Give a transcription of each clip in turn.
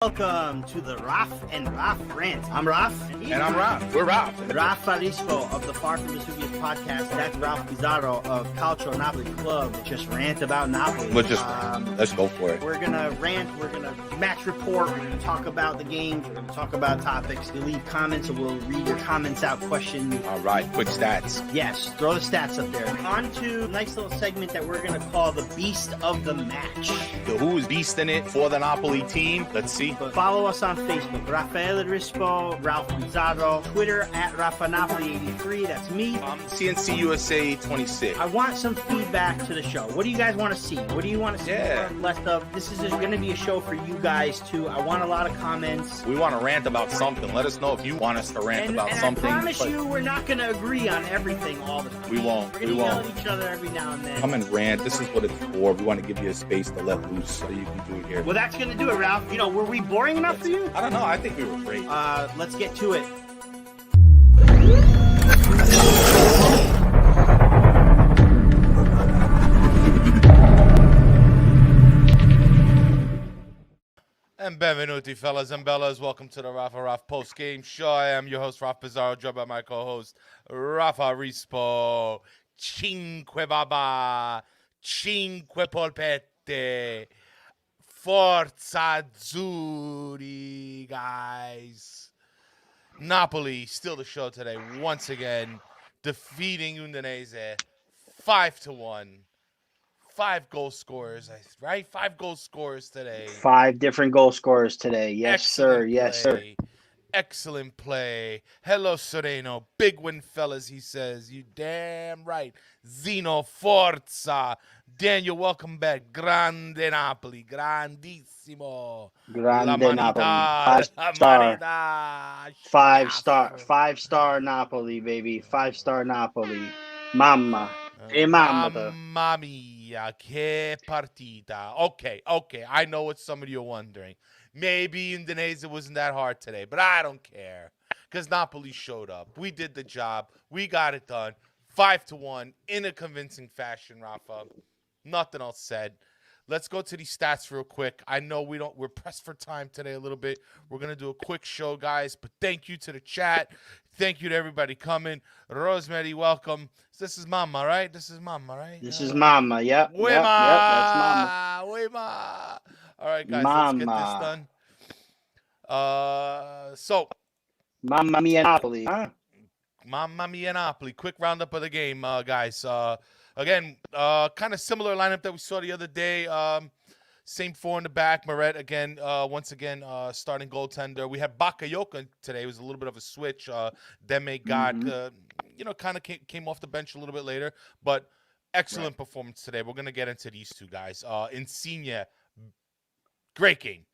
Welcome to the Raf and Raf Rant. I'm Raf. And I'm Raf. We're Raf. Raf Farisco of the Far From Vesuvius podcast. That's Ralph Pizarro of Calcio Napoli Club. Just rant about Napoli. Let's go for it. We're going to rant. We're going to match report. We're going to talk about the games. We're going to talk about topics. You leave comments and we'll read your comments out. Question. All right. Quick stats. Yes. Throw the stats up there. On to a nice little segment that we're going to call the Beast of the Match. Who is beasting it for the Napoli team? Let's see. Follow us on Facebook, Rafael Rispo, Ralph Pizarro, Twitter at RafaNapoli83, that's me. CNC USA 26. I want some feedback to the show. What do you guys want to see? What do you want to see less of? This is going to be a show for you guys too. I want a lot of comments. We want to rant about something. Let us know if you want us to rant about something. I promise you we're not going to agree on everything all the time. We won't. We're going to yell at each other every now and then. Come and rant. This is what it's for. We want to give you a space to let loose so you can do it here. Well, that's going to do it, Ralph. You know, were we boring enough for you? I don't know. I think we were great. Let's get to it. And benvenuti, fellas and bellas. Welcome to the Rafa Raf post-game show. I am your host, Raf Pizarro, joined by my co-host, Rafa Rispo. Cinque baba, cinque polpette. Forza Azzurri, guys. Napoli, still the show today, once again, defeating Udinese 5-1. 5 goal scorers, right? 5 goal scorers today. 5 different goal scorers today. Yes, Excellent sir. Yes, sir. Excellent play. Hello, Sereno. Big win, fellas, he says. You damn right. Zeno, forza. Daniel, welcome back. Grande Napoli. Grandissimo. Grande Napoli. 5-star Napoli, baby. 5-star Napoli. Mamma. Mamma mia, che partita. Okay. I know what some of you are wondering. Maybe Udinese wasn't that hard today, but I don't care because Napoli showed up. We did the job. We got it done. 5-1 in a convincing fashion, Rafa. Nothing else said. Let's go to these stats real quick. I know we're pressed for time today a little bit. We're going to do a quick show, guys, but thank you to the chat. Thank you to everybody coming. Rosemary, welcome. This is Mama, right? This is Mama, yep. Wema. Yep, that's Mama. Wema. All right, guys, Mama. let's get this done. So. Mamma mia Napoli, huh? Mamma mia Napoli. Quick roundup of the game, guys. Again, kind of similar lineup that we saw the other day. Same 4 in the back. Meret again, once again, starting goaltender. We had Bakayoko today. It was a little bit of a switch. Deme got, kind of came off the bench a little bit later. But excellent performance today. We're going to get into these two guys. Insigne, great game.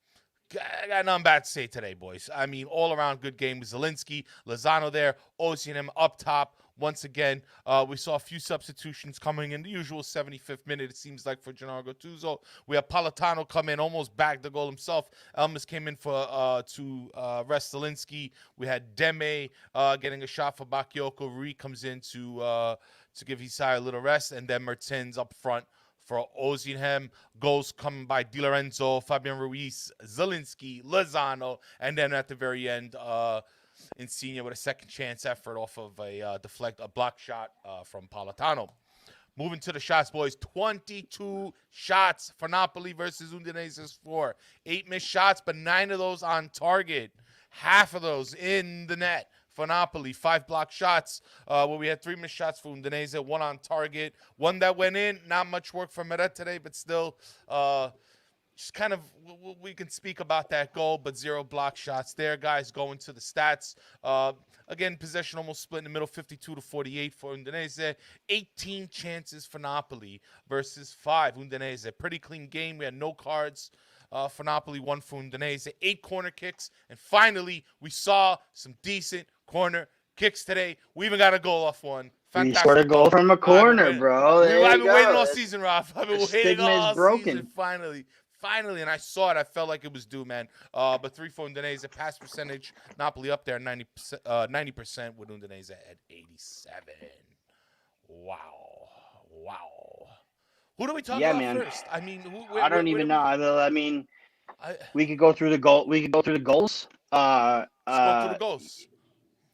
I got nothing bad to say today, boys. I mean, all around good game. Zielinski, Lozano there, Osimhen up top. Once again, we saw a few substitutions coming in the usual 75th minute, it seems like, for Gennaro Gattuso. We have Politano come in, almost bagged the goal himself. Elmas came in to rest Zielinski. We had Deme getting a shot for Bakayoko. Rui comes in to give Isai a little rest. And then Mertens up front for Osimhen. Goals coming by Di Lorenzo, Fabian Ruiz, Zielinski, Lozano. And then at the very end, Insigne with a second chance effort off of a block shot from Politano. Moving to the shots, boys. 22 shots for Napoli versus Udinese's 4. 8 missed shots, but 9 of those on target. Half of those in the net for Napoli. 5 block shots where we had 3 missed shots for Udinese, 1 on target. 1 that went in. Not much work for Meret today, but still just kind of, we can speak about that goal, but 0 block shots there, guys. Going to the stats. Again, possession almost split in the middle, 52-48 for Udinese. 18 chances for Napoli versus 5 Udinese. Pretty clean game. We had no cards for Napoli, 1 for Udinese. 8 corner kicks. And finally, we saw some decent corner kicks today. We even got a goal off one. Fantastic. We scored a goal from a corner, bro. I've been waiting all season, Ralph. I've been waiting all season. Finally, and I saw it. I felt like it was due, man. But 3 for Udinese. Pass percentage, Napoli up there, 90% with Udinese at 87. Wow. Who do we talk about first? I mean, I don't even know. I mean, We could go through the goal. We could go through the goals. Let's go through the goals.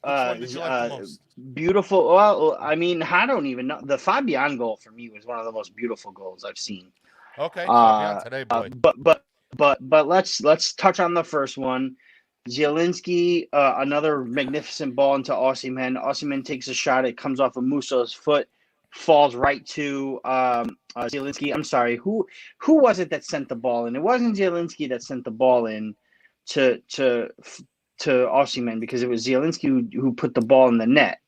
Which one did you like the most? Beautiful. Well, I mean, I don't even know. The Fabian goal for me was one of the most beautiful goals I've seen. Okay, Fabian today, boy. But let's touch on the first one. Zielinski, another magnificent ball into Osimhen. Osimhen takes a shot. It comes off of Muso's foot, falls right to Zielinski. I'm sorry. Who was it that sent the ball in? It wasn't Zielinski that sent the ball in to Osimhen, because it was Zielinski who put the ball in the net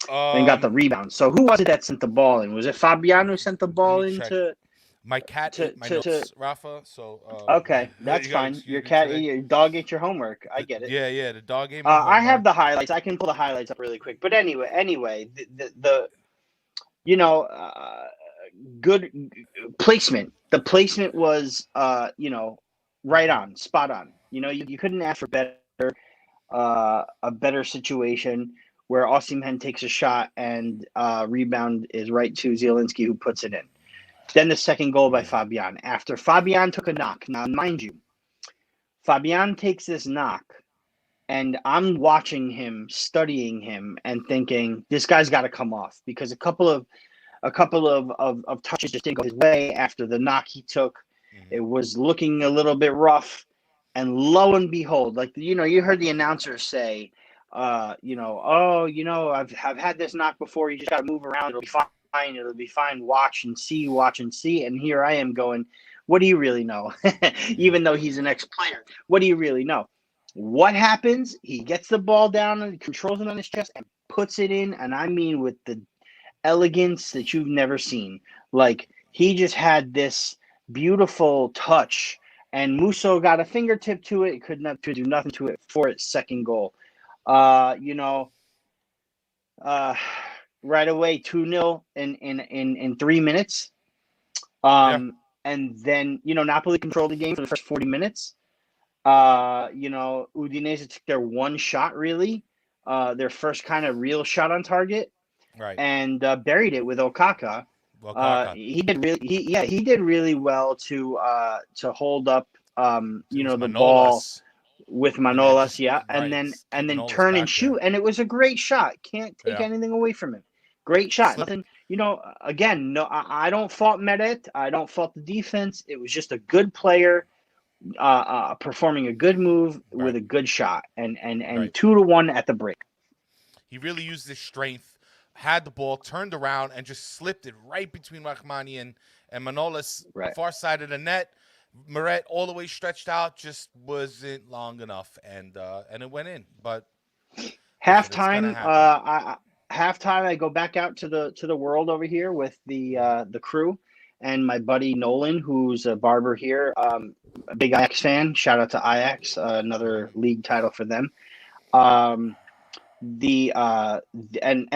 and got the rebound. So who was it that sent the ball in? Was it Fabian who sent the ball in to? My cat ate my notes, Rafa. So okay, that's fine. Your dog ate your homework. I get it. Yeah, the dog ate my homework. I have the highlights. I can pull the highlights up really quick. But anyway, the good placement. The placement was right on, spot on. You couldn't ask for a better situation where Osimhen takes a shot and rebound is right to Zielinski, who puts it in. Then the second goal by Fabian. After Fabian took a knock. Now, mind you, Fabian takes this knock, and I'm watching him, studying him, and thinking, this guy's got to come off, because a couple of touches just didn't go his way after the knock he took. It was looking a little bit rough, and lo and behold, you heard the announcer say, I've had this knock before. You just got to move around. It'll be fine. It'll be fine. Watch and see. And here I am going, what do you really know? Even though he's an ex-player, what do you really know? What happens? He gets the ball down and controls it on his chest and puts it in. And I mean, with the elegance that you've never seen. Like, he just had this beautiful touch, and Musso got a fingertip to it. Could do nothing to it for its second goal. Right away, 2-0 in 3 minutes. And then, Napoli controlled the game for the first 40 minutes. Udinese took their one shot, really, their first kind of real shot on target, right, and buried it with Okaka. He did really well to hold up, the ball with Manolas, and then turn and shoot, and it was a great shot. Can't take anything away from him. Great shot. Nothing, again, no, I don't fault Meret. I don't fault the defense. It was just a good player performing a good move with a good shot, and 2-1 at the break. He really used his strength, had the ball, turned around, and just slipped it right between Rahmani and Manolas, far side of the net. Meret all the way stretched out, just wasn't long enough, and it went in. But halftime, I go back out to the world over here with the crew and my buddy Nolan, who's a barber here, a big Ajax fan. Shout out to Ajax, another league title for them. And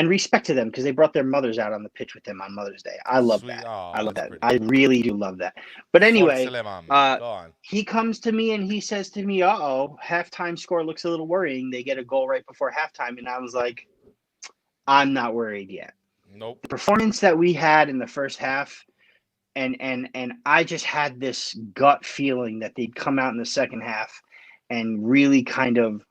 respect to them, because they brought their mothers out on the pitch with them on Mother's Day. I love that. I love that. I really do love that. But anyway, he comes to me and he says to me, halftime score looks a little worrying. They get a goal right before halftime. And I was like, I'm not worried yet. Nope. The performance that we had in the first half, and I just had this gut feeling that they'd come out in the second half and really kind of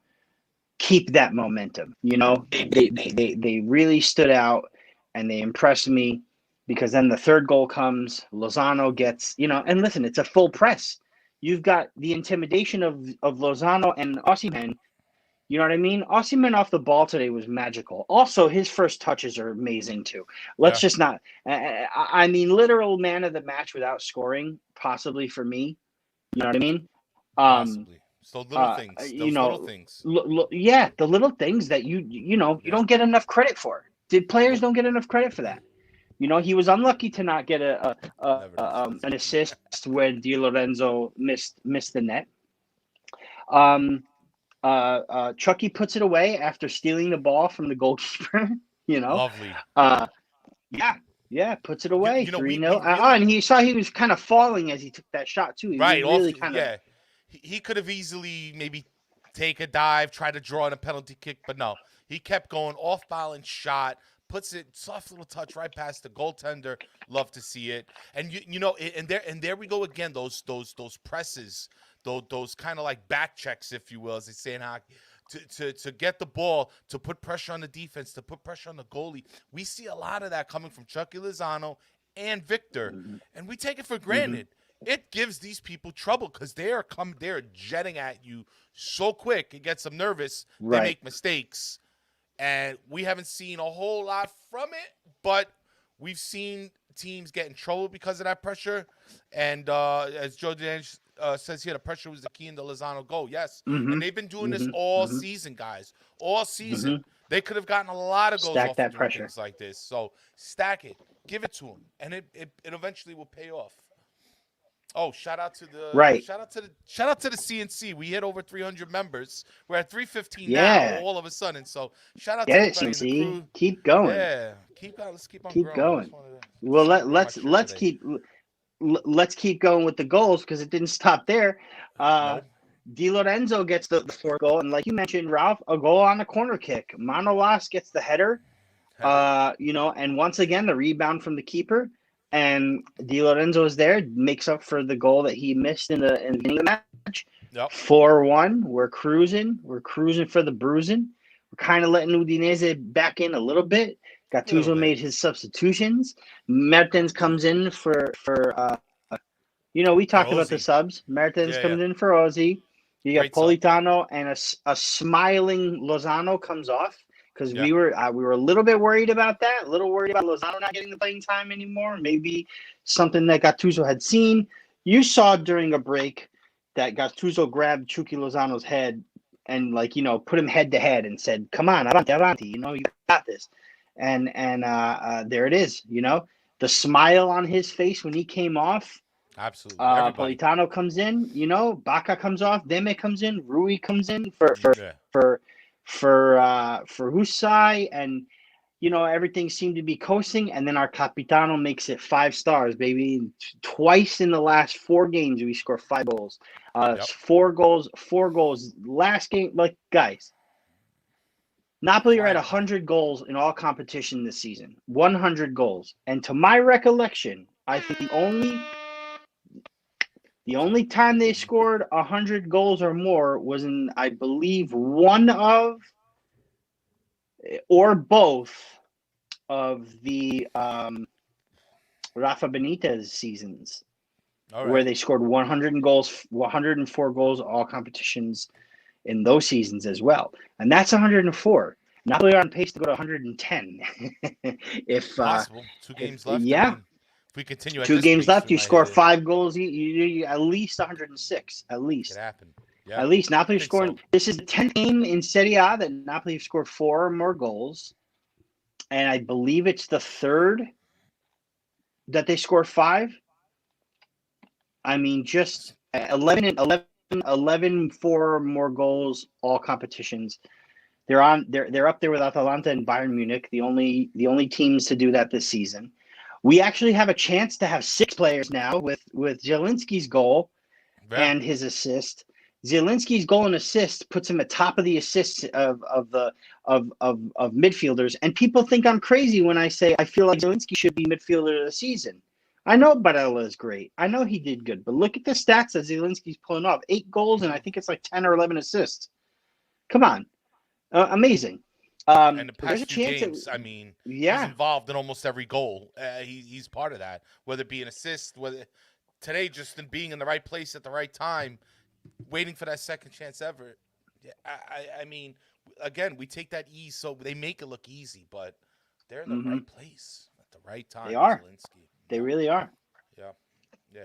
keep that momentum. They really stood out and they impressed me, because then the third goal comes. Lozano gets, and listen, it's a full press. You've got the intimidation of Lozano and Osimhen. You know what I mean? Osimhen off the ball today was magical. Also, his first touches are amazing too. Let's just not. I mean, literal man of the match without scoring, possibly for me. You know what I mean? Possibly. So little things. Little things. The little things that you don't get enough credit for. Players don't get enough credit for that. He was unlucky to not get an assist when Di Lorenzo missed the net. Chucky puts it away after stealing the ball from the goalkeeper. Lovely. Puts it away. 3-0. And he was kind of falling as he took that shot too. He could have easily maybe take a dive, try to draw in a penalty kick, but no. He kept going, off balance shot, puts it, soft little touch right past the goaltender. Love to see it. And and there we go again, those presses, those kind of like back checks, if you will, as they say in hockey, to get the ball, to put pressure on the defense, to put pressure on the goalie. We see a lot of that coming from Chucky Lozano and Victor, and we take it for granted. It gives these people trouble because they're jetting at you so quick. It gets them nervous. They make mistakes, and we haven't seen a whole lot from it, but we've seen teams get in trouble because of that pressure. And as Joe Danch says here, the pressure was the key in the Lozano goal. Yes, and they've been doing this all season, guys. All season. They could have gotten a lot of goals off of doing things like this. So stack it, give it to them, and it eventually will pay off. Oh, shout out to the shout out to the CNC. We hit over 300 members. We're at 315 now. All of a sudden, so shout out to everybody in the crew. Keep going. Yeah, keep going. Let's keep on going. Well, let's keep going with the goals because it didn't stop there. Di Lorenzo gets the fourth goal, and like you mentioned, Ralph, a goal on the corner kick. Manolas gets the header. And once again the rebound from the keeper. And Di Lorenzo is there, makes up for the goal that he missed in the beginning of the match. 4-1. We're cruising. We're cruising for the bruising. We're kind of letting Udinese back in a little bit. Gattuso made his substitutions. Mertens comes in for we talked about the subs. Mertens comes in for Ozzy. You got Politano and a smiling Lozano comes off. Because we were a little bit worried about that, a little worried about Lozano not getting the playing time anymore. Maybe something that Gattuso had seen. You saw during a break that Gattuso grabbed Chucky Lozano's head and put him head to head and said, "Come on, avanti, you got this." And there it is. The smile on his face when he came off. Absolutely. Politano comes in. Baca comes off. Deme comes in. Rui comes in for Husai, and everything seemed to be coasting, and then our Capitano makes it 5 stars, baby. Twice in the last 4 games we score 5 goals. 4 goals last game. Guys, Napoli are at 100 goals in all competition this season. 100 goals, and to my recollection, I think the only time they scored 100 goals or more was in, I believe, one of or both of the Rafa Benitez seasons, where they scored 104 goals, all competitions in those seasons as well. And that's 104. Napoli are on pace to go to 110. If possible. 2 games left. Yeah. We continue at 2 this games pace, left, you score 5 goals, you at least 106, at least. It could happen. Yeah. At least Napoli scoring. So. This is the 10th game in Serie A that Napoli have scored 4 or more goals, and I believe it's the 3rd that they score 5. I mean, just 11 4 or more goals, all competitions. They're up there with Atalanta and Bayern Munich, the only teams to do that this season. We actually have a chance to have 6 players now with Zielinski's goal and his assist. Zielinski's goal and assist puts him at top of the assists of midfielders. And people think I'm crazy when I say I feel like Zielinski should be midfielder of the season. I know Barella is great. I know he did good. But look at the stats that Zielinski's pulling off. 8 goals and I think it's like 10 or 11 assists. Come on. Amazing. And the past few games, he's involved in almost every goal. He's part of that, whether it be an assist, whether today just in being in the right place at the right time, waiting for that second chance ever. Yeah, I mean, again, we take that ease, so they make it look easy, but they're in the right place at the right time. They are. Zielinski. They really are. Yeah.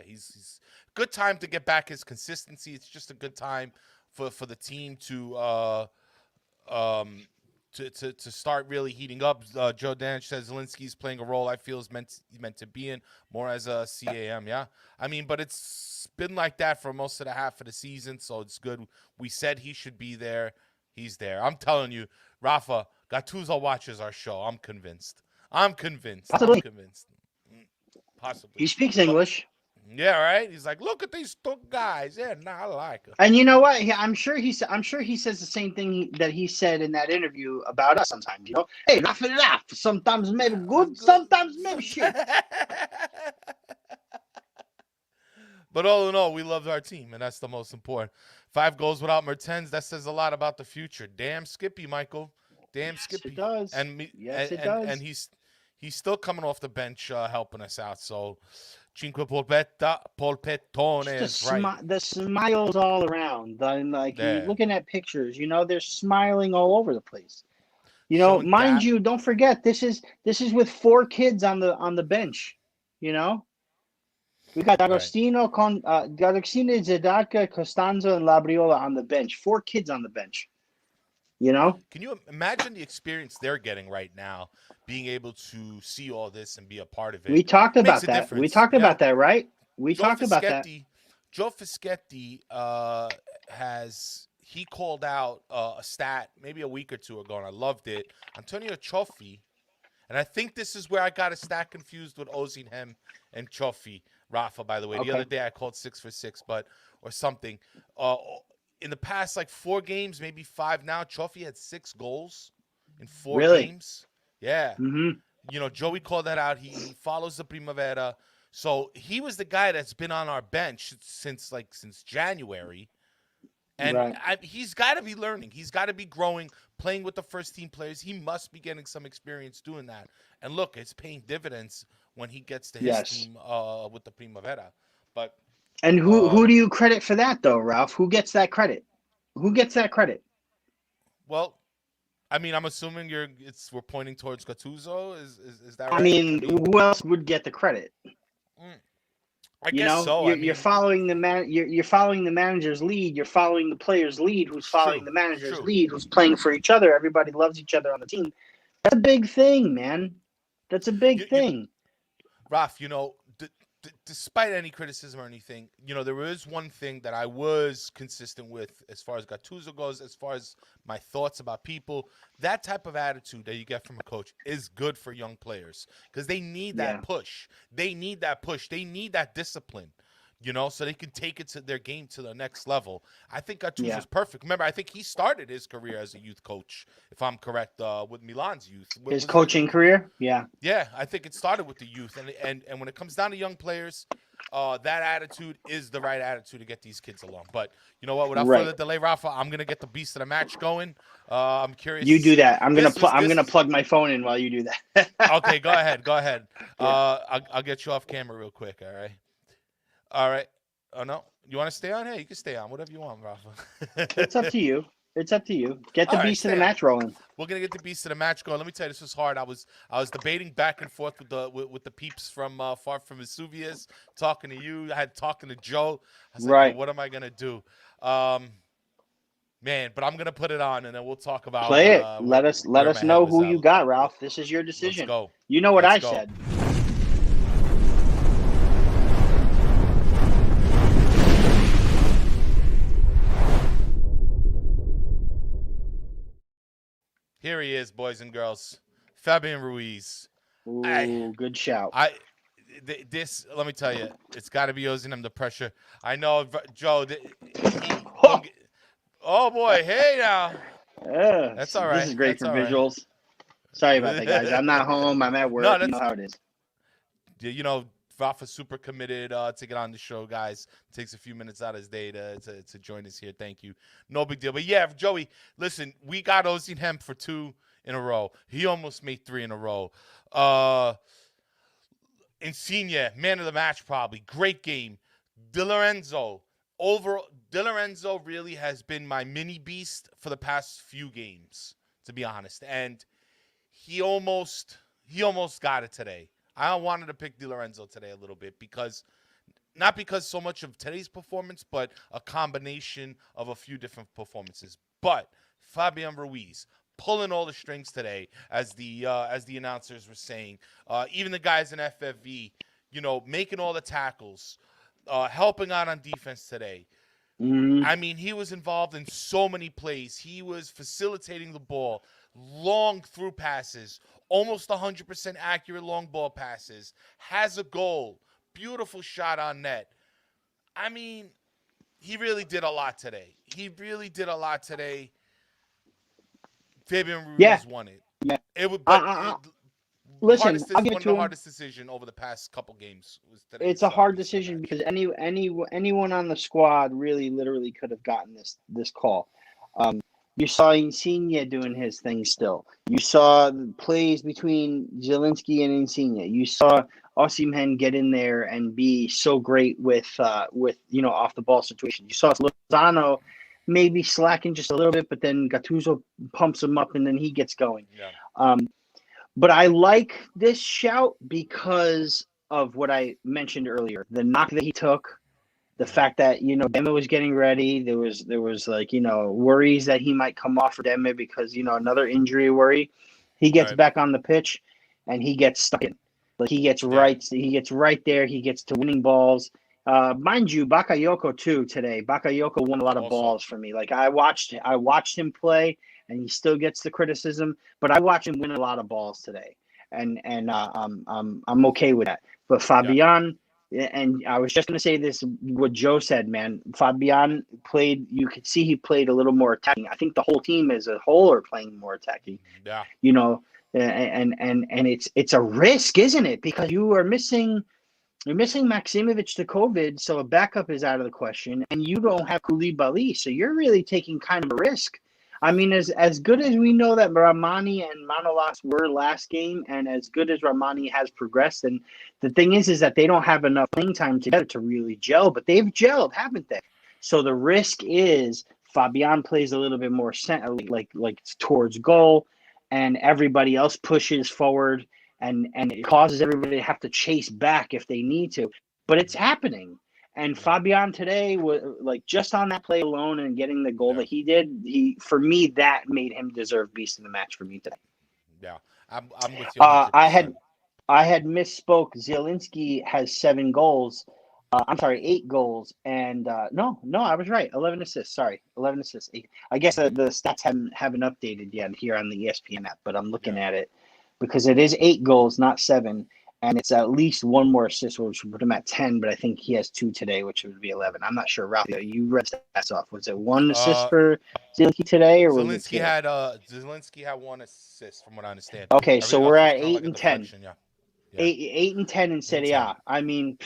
He's good time to get back his consistency. It's just a good time for the team to start really heating up. Joe Danch says Zielinski's playing a role I feel is meant to be in more as a CAM. Yeah, I mean, but it's been like that for most of the half of the season, so it's good. We said he should be there. He's there. I'm telling you, Rafa, Gattuso watches our show. I'm convinced. Possibly. Possibly. He speaks English. Yeah, right. He's like, look at these 2 guys. Yeah, I like them. And you know what? I'm sure he says the same thing that he said in that interview about us sometimes. Hey, laugh. Sometimes maybe good, sometimes maybe shit. But all in all, we love our team, and that's the most important. 5 goals without Mertens, that says a lot about the future. Damn Skippy, Michael. Damn Yes, it Skippy. does. And me, Yes, it and does. he's still coming off the bench helping us out. So Cinque Just the Polpettones, right the smiles all around. Like you there. looking at pictures, they're smiling all over the place. Showing Mind that. you, don't forget this is with 4 kids on the bench. You know, we got Right. D'Agostino, Zedaka, Costanzo, and Labriola on the bench. 4 kids on the bench. You know, Can you imagine the experience they're getting right now, being able to see all this and be a part of it? we talked Makes about a that. We difference. talked Yeah. about that, right? We Joe talked about that. Fischetti, he called out a stat maybe a week or two ago, and I loved it. Antonio Cioffi, and I think this is where I got a stat confused with Osimhen and Cioffi. Rafa, by the way, the Okay. other day I called 6 for 6, or something. In the past 4 games, maybe 5 now, Cioffi had 6 goals in 4 Really? games. Yeah. Mm-hmm. Joey called that out. He follows the Primavera. So he was the guy that's been on our bench since January. And Right. he's got to be learning. He's got to be growing, playing with the first team players. He must be getting some experience doing that. And look, it's paying dividends when he gets to his Yes. team with the Primavera. But And who do you credit for that though, Ralph? Who gets that credit? Who gets that credit? well, I mean, I'm assuming we're pointing towards Gattuso. Is that I right? mean, who else would get the credit? I guess so. You're following the you're following the manager's lead. You're following the player's lead, who's it's following true. the It's manager's true. lead, who's playing for each other. Everybody loves each other on the team. That's a big thing, man. That's a big thing. Raf, despite any criticism or anything, there is one thing that I was consistent with as far as Gattuso goes, as far as my thoughts about people. That type of attitude that you get from a coach is good for young players because they need that push. They need that push. They need that discipline. So they can take it to their game to the next level. I think Gattuso's perfect. Remember, I think he started his career as a youth coach, if I'm correct, with Milan's youth. His coaching career? Yeah. Yeah, I think it started with the youth. And when it comes down to young players, that attitude is the right attitude to get these kids along. But you know what? Without further delay, Rafa, I'm going to get the beast of the match going. I'm curious. You do that. I'm going to plug my phone in while you do that. Okay, go ahead. Yeah. I'll get you off camera real quick, all right? All right. Oh, no. You want to stay on? Hey, you can stay on. Whatever you want, Rafa. It's up to you. Get the beast of the match rolling. We're gonna get the beast of the match going. Let me tell you, this was hard. I was debating back and forth with the peeps from far from Vesuvius, talking to you. I had talking to Joe. I was like, what am I gonna do? Man, but I'm gonna put it on, and then we'll talk about. Play it. Let us know who you got, Ralph. This is your decision. Let's go. You know what I said. Here he is, boys and girls. Fabian Ruiz. Ooh, good shout. This, let me tell you, it's got to be using him the pressure. I know, Joe. Oh boy, hey now. That's all right. This is great for visuals. Right. Sorry about that, guys. I'm not home. I'm at work. No, you know how it is. Rafa's super committed to get on the show, guys. Takes a few minutes out of his day to join us here. Thank you. No big deal. But yeah, Joey, listen, we got Osimhen for 2 in a row. He almost made 3 in a row. Insigne, man of the match probably. Great game. Di Lorenzo really has been my mini beast for the past few games, to be honest. And he almost got it today. I wanted to pick Di Lorenzo today a little bit not because so much of today's performance, but a combination of a few different performances. But Fabian Ruiz pulling all the strings today, as the announcers were saying. Even the guys in FFV, making all the tackles, helping out on defense today. I mean, he was involved in so many plays. He was facilitating the ball, long through passes, almost 100% accurate long ball passes, has a goal, beautiful shot on net. I mean, he really did a lot today. Fabian Ruiz won it. Yeah. It would, Listen, I'll give one it of to the him. hardest decision over the past couple games was today's. It's a hard Beast of the decision match. because anyone on the squad really literally could have gotten this call. You saw Insigne doing his thing still. You saw the plays between Zielinski and Insigne. You saw Osimhen get in there and be so great with off the ball situations. You saw Lozano maybe slacking just a little bit, but then Gattuso pumps him up and then he gets going. Yeah. But I like this shout because of what I mentioned earlier. The knock that he took, the fact that, Demme was getting ready. There was worries that he might come off for Demme because, another injury worry. He gets Right. back on the pitch and he gets stuck in. Like he gets right there. He gets to winning balls. Mind you, Bakayoko too today. Bakayoko won a lot of balls for me. Like I watched him play, and he still gets the criticism, but I watched him win a lot of balls today, and I'm okay with that. But Fabian, and I was just gonna say this, what Joe said, man. Fabian played. You could see he played a little more attacking. I think the whole team as a whole are playing more attacking. Yeah. And it's a risk, isn't it? Because you're missing Maksimovic to COVID, so a backup is out of the question, and you don't have Koulibaly, so you're really taking kind of a risk. I mean, as good as we know that Ramani and Manolas were last game, and as good as Ramani has progressed, and the thing is that they don't have enough playing time together to really gel, but they've gelled, haven't they? So the risk is Fabian plays a little bit more like towards goal, and everybody else pushes forward, and it causes everybody to have to chase back if they need to. But it's happening. And Fabian today was like just on that play alone and getting the goal that he did. For me, that made him deserve beast of the match for me today. Yeah, I'm with you 100%. I had misspoke. Zielinski has 7 goals. I'm sorry, 8 goals, and no, I was right. 11 assists. Sorry, 11 assists. 8. I guess the stats haven't updated yet here on the ESPN app, but I'm looking at it because it is 8 goals, not 7, and it's at least 1 more assist, which would put him at 10. But I think he has 2 today, which would be 11. I'm not sure, Ralph. You read stats off. Was it 1 assist for Zielinski today, or was it 2? Zielinski had 1 assist, from what I understand. Okay, so we're at 8 like and 10. Yeah. 8 and 10 in Serie A. I mean,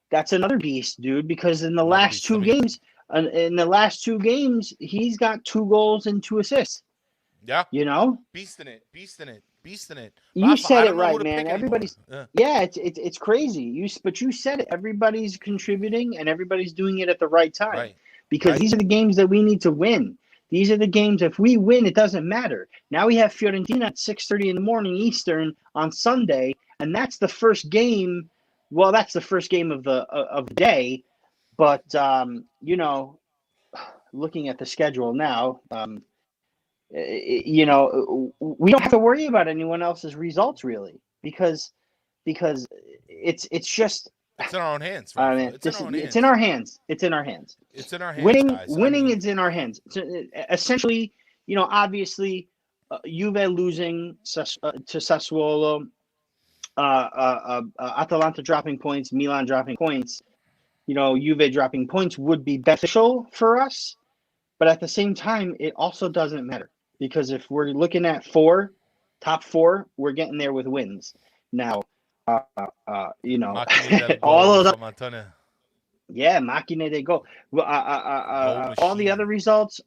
that's another beast, dude. Because in the last 2 games, he's got 2 goals and 2 assists. Yeah, beast in it. You Rafa, said it right, man. Everybody's it's crazy. But you said it. Everybody's contributing and everybody's doing it at the right time. Right. Because these are the games that we need to win. These are the games. If we win, it doesn't matter. Now we have Fiorentina at 6:30 in the morning Eastern on Sunday, and that's the first game. Well, that's the first game of the day. But looking at the schedule now, we don't have to worry about anyone else's results really, because it's just it's in our own hands. It's in our hands. It's in our hands. It's in our hands. Winning is in our hands. So, essentially, obviously, Juve losing to Sassuolo, Atalanta dropping points, Milan dropping points, Juve dropping points would be beneficial for us. But at the same time, it also doesn't matter, because if we're looking at top 4, we're getting there with wins. Now, all those Macchina they go. All the other results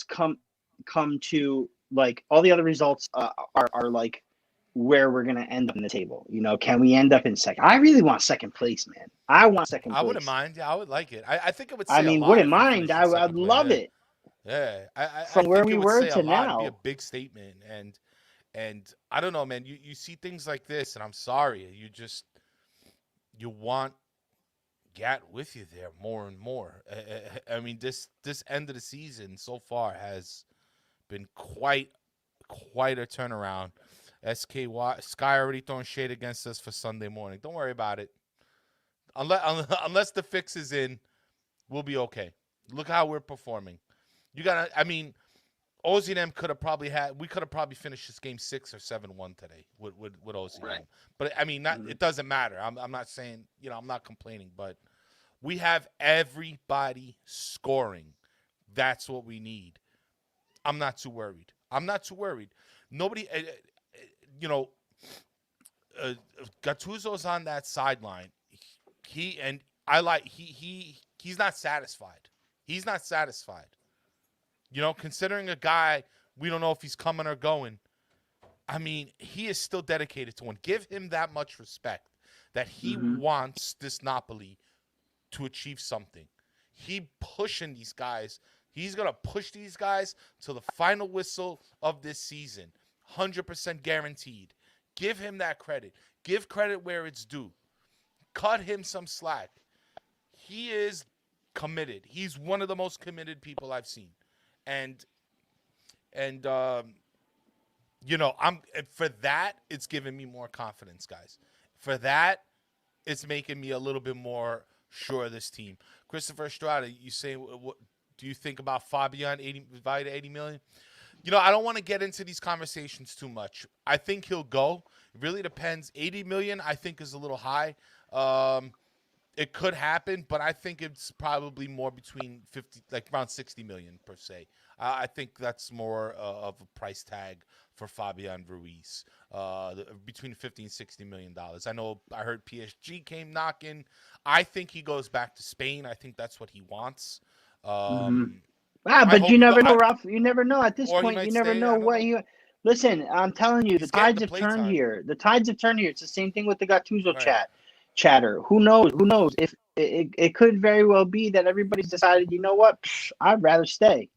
come to like all the other results are like where we're gonna end up in the table. Can we end up in second? I really want second place, man. I want second place. I wouldn't mind. Yeah, I would like it. I think it would. Wouldn't mind. I'd love it. Yeah, from where we were to now, it'd be a big statement, and I don't know, man. You see things like this, and I'm sorry, you want Gat with you there more and more. I mean, this end of the season so far has been quite a turnaround. Sky already throwing shade against us for Sunday morning. Don't worry about it. Unless the fix is in, we'll be okay. Look how we're performing. Ozzy and them we could have probably finished this game 6 or 7-1 today with Ozzy. Right. But it doesn't matter. I'm not saying, I'm not complaining, but we have everybody scoring. That's what we need. I'm not too worried. Nobody, Gattuso's on that sideline. He's not satisfied. He's not satisfied. You know, considering a guy we don't know if he's coming or going. I mean, he is still dedicated to one. Give him that much respect that he wants this Napoli to achieve something. He pushing these guys. He's going to push these guys to the final whistle of this season. 100% guaranteed. Give him that credit. Give credit where it's due. Cut him some slack. He is committed. He's one of the most committed people I've seen. And you know, for that, it's giving me more confidence, guys. For that, it's making me a little bit more sure of this team. Christopher Estrada, you say, what do you think about Fabian valued at 80 million? You know, I don't want to get into these conversations too much. I think he'll go. It really depends. 80 million, I think, is a little high. It could happen, but I think it's probably more between 50, like around 60 million per se. I think that's more of a price tag for Fabian Ruiz, between 50 and 60 million dollars. I know I heard PSG came knocking. I think he goes back to Spain. I think that's what he wants. But you never know, Ralph. You never know at this point. You never know what you. Listen, I'm telling you, the tides have turned here. The tides have turned here. It's the same thing with the Gattuso chatter. Who knows? Who knows? If it could very well be that everybody's decided, you know what? I'd rather stay.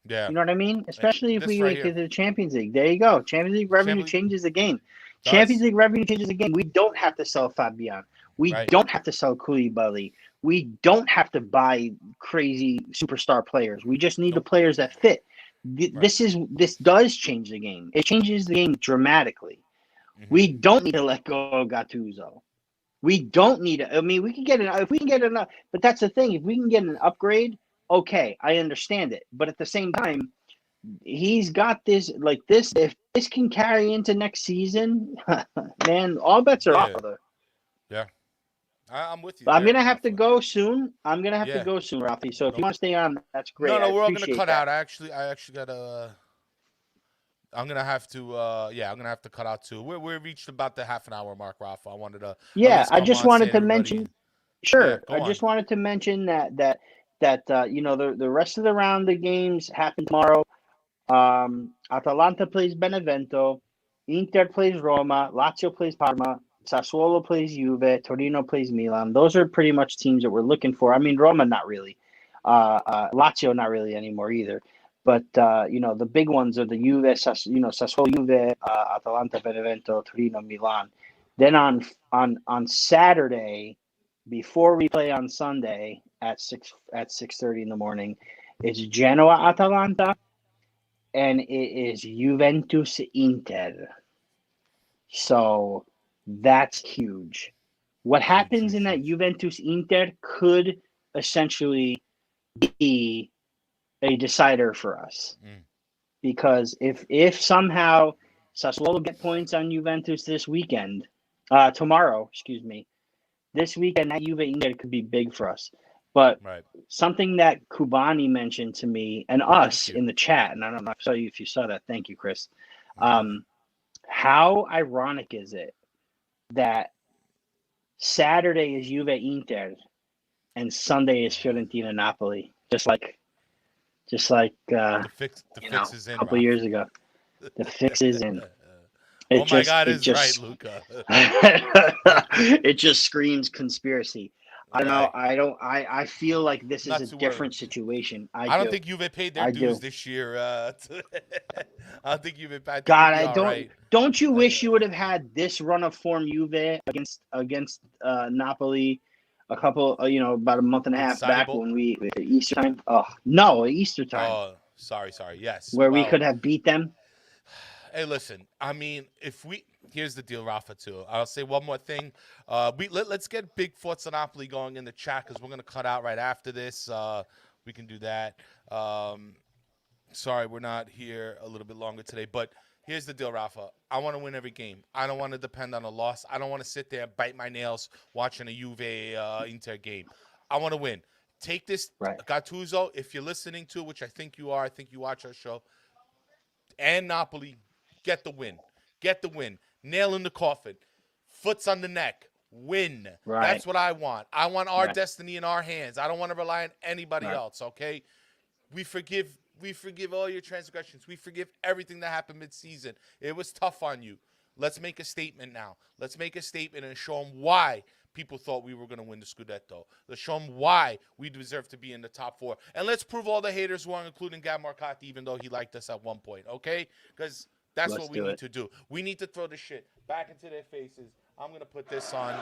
Yeah. You know what I mean? Especially if we get to the Champions League. There you go. Champions League revenue changes the game. Champions League revenue changes the game. We don't have to sell Fabian. We don't have to sell Koulibaly. We don't have to buy crazy superstar players. We just need the players that fit. This does change the game. It changes the game dramatically. We don't need to let go of Gattuso. We don't need to. I mean, we can get if we can get enough. But that's the thing. If we can get an upgrade, okay, I understand it. But at the same time, he's got this like this. If this can carry into next season, man, all bets are off. Yeah. I'm with you. I'm gonna have to go soon. I'm gonna have to go soon, Rafi. So if you want to stay on, that's great. No, we're all gonna cut out. I actually gotta. I'm gonna have to. I'm gonna have to cut out too. We reached about the half an hour mark, Rafa. I wanted to. Yeah, I just wanted to mention. Sure, I just wanted to mention that you know the rest of the round of games happen tomorrow. Atalanta plays Benevento, Inter plays Roma, Lazio plays Parma, Sassuolo plays Juve, Torino plays Milan. Those are pretty much teams that we're looking for. I mean, Roma not really, Lazio not really anymore either. But you know the big ones are the Juve, Sassuolo, Juve, Atalanta, Benevento, Torino, Milan. Then on Saturday, before we play on Sunday at 6:30 in the morning, it's Genoa, Atalanta, and it is Juventus, Inter. So that's huge. What happens in that Juventus Inter could essentially be a decider for us. Because if somehow Sassuolo get points on Juventus tomorrow, this weekend, that Juve Inter could be big for us. But something that Kubani mentioned to me and us in the chat, and I don't know if you saw that. Thank you, Chris. How ironic is it that Saturday is Juve Inter and Sunday is Fiorentina Napoli? Just like the fix is in, a couple years ago. The fix is in. Right, Luca. It just screams conspiracy. I don't know. I feel like this is a different situation. I don't think Juve paid their dues this year. I don't think Juve paid. God, I don't. Right. Don't you wish you would have had this run of form Juve against Napoli about a month and a half back when we Easter time? Oh no, Easter time. Oh, sorry. Yes, where we could have beat them. Hey, listen. I mean, here's the deal, Rafa. Too. I'll say one more thing. Let's get Big Forza Napoli going in the chat because we're gonna cut out right after this. We can do that. Sorry, we're not here a little bit longer today, but here's the deal, Rafa. I want to win every game. I don't want to depend on a loss. I don't want to sit there and bite my nails watching a Juve Inter game. I want to win. Take this, Gattuso. If you're listening to, which I think you are. I think you watch our show. And Napoli. Get the win. Nail in the coffin. Foot's on the neck. Win. Right. That's what I want. I want our Right. destiny in our hands. I don't want to rely on anybody Right. else, okay? We forgive all your transgressions. We forgive everything that happened mid-season. It was tough on you. Let's make a statement now. Let's make a statement and show them why people thought we were going to win the Scudetto. Let's show them why we deserve to be in the top 4. And let's prove all the haters wrong, including Gab Marcotti, even though he liked us at one point, okay? Because that's what we need to do. We need to throw the shit back into their faces. I'm going to put this on.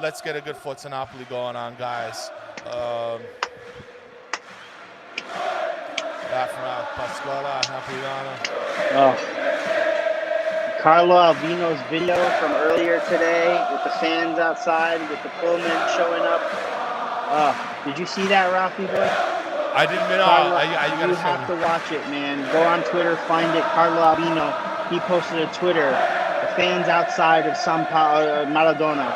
Let's get a good Forza Napoli going on, guys. Pasquale, Napolitano. Oh. Carlo Albino's video from earlier today with the fans outside, with the Pullman showing up. Did you see that, Rafi boy? I didn't know. Carlo, You you have to watch it, man. Go on Twitter, find it. Carlo Albino, he posted a Twitter. The fans outside of San Paulo, Maradona.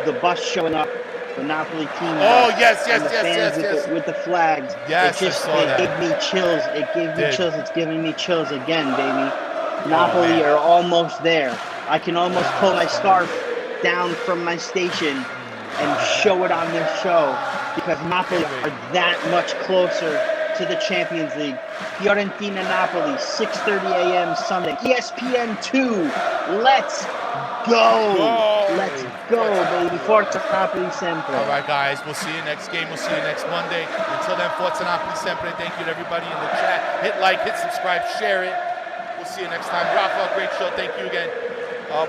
The bus showing up, the Napoli team. Oh, yes. With the flags. Yes, it gave me chills. It's giving me chills again, baby. Napoli are almost there. I can almost pull my scarf down from my station and show it on this show because Napoli are that much closer to the Champions League. Fiorentina Napoli, 6:30 a.m. Sunday. ESPN 2. Let's go. Let's go, baby. Forza Napoli sempre. All right, guys. We'll see you next game. We'll see you next Monday. Until then, Forza Napoli sempre. Thank you to everybody in the chat. Hit like, hit subscribe, share it. We'll see you next time. Rafa, great show. Thank you again.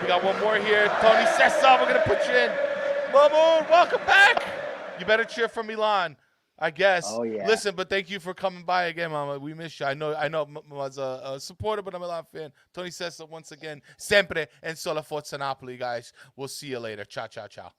We got one more here. Tony Sessa, we're going to put you in. Mamoon, welcome back. You better cheer for Milan, I guess. Oh, yeah. Listen, but thank you for coming by again, Mama. We miss you. I know I was a supporter, but I'm a Milan fan. Tony Sessa, once again, sempre and solo Forza Napoli, guys. We'll see you later. Ciao, ciao, ciao.